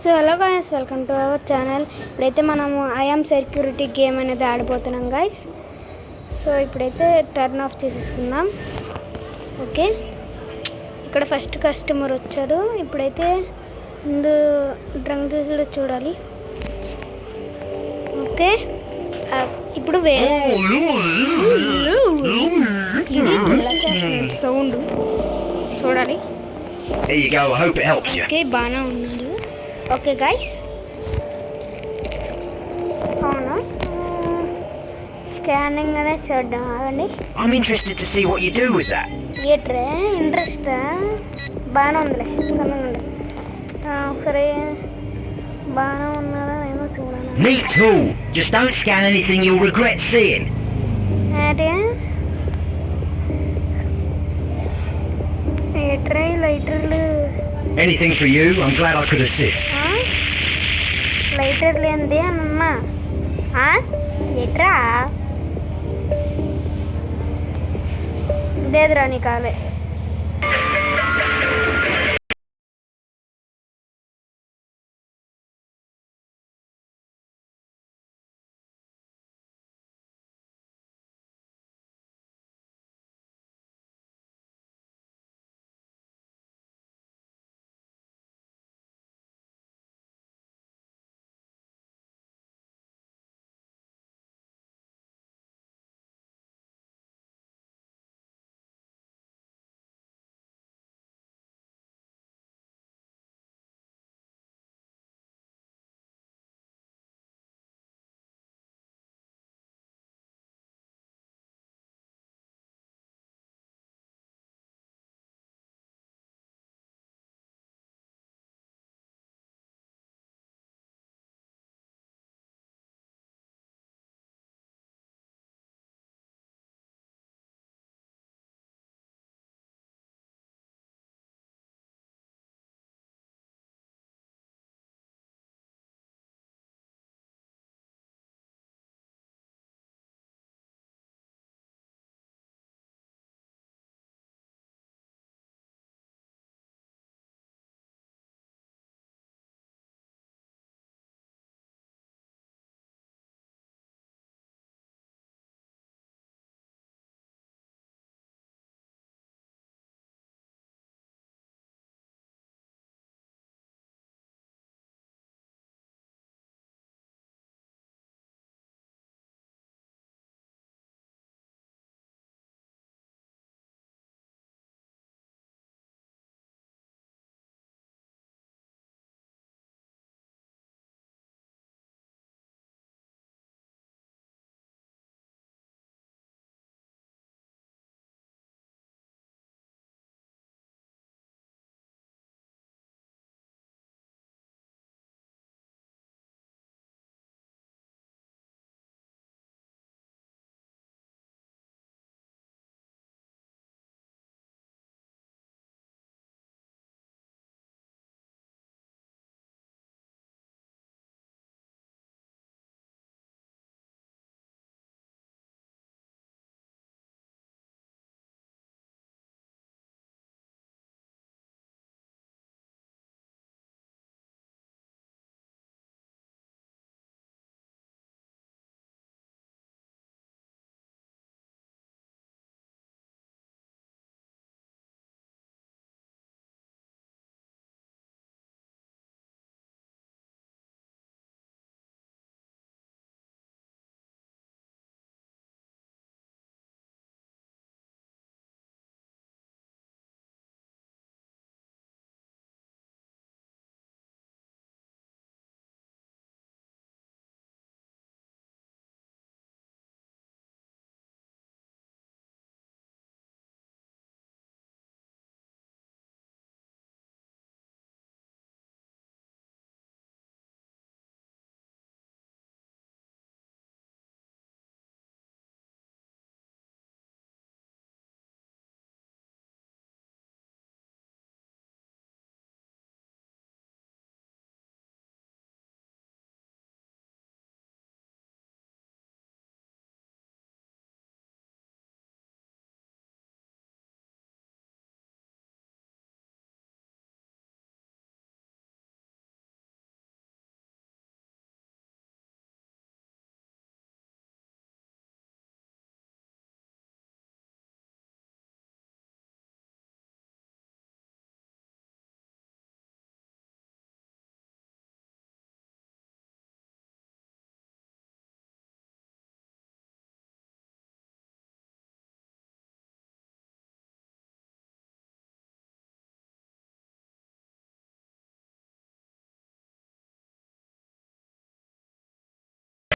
So hello guys, welcome to our channel. ఇప్పుడైతే మనము I'm security game అనేది ఆడిపోతున్నాం guys. So ఇప్పుడైతే టర్న్ ఆఫ్ చేసేసుకుందాం. ఓకే, ఇక్కడ ఫస్ట్ కస్టమర్ వచ్చాడు. ఇప్పుడైతే ముందు డ్రంక్ జ్యూస్లో చూడాలి. ఓకే, ఇప్పుడు సౌండ్ చూడాలి. ఓకే, బాగానే ఉన్నాడు. ఓకే గైస్, అవునా స్కానింగ్ అనేది చూద్దాం. ఆగండి. I'm interested to see what you do with that. థియేటరే ఇంట్రెస్ట్ బాగానే ఉందిలే. సమయం ఉంది. ఒకసారి బాగానే ఉన్నదా ఏమో చూడాలి. Me too. Just don't scan anything you'll regret seeing. థియేటరే లైటర్లు. Anything for you? I'm glad I could assist. Lighter లేనిది అమ్మా. ఎట్రా ఇదేదిరా నీ కాలే.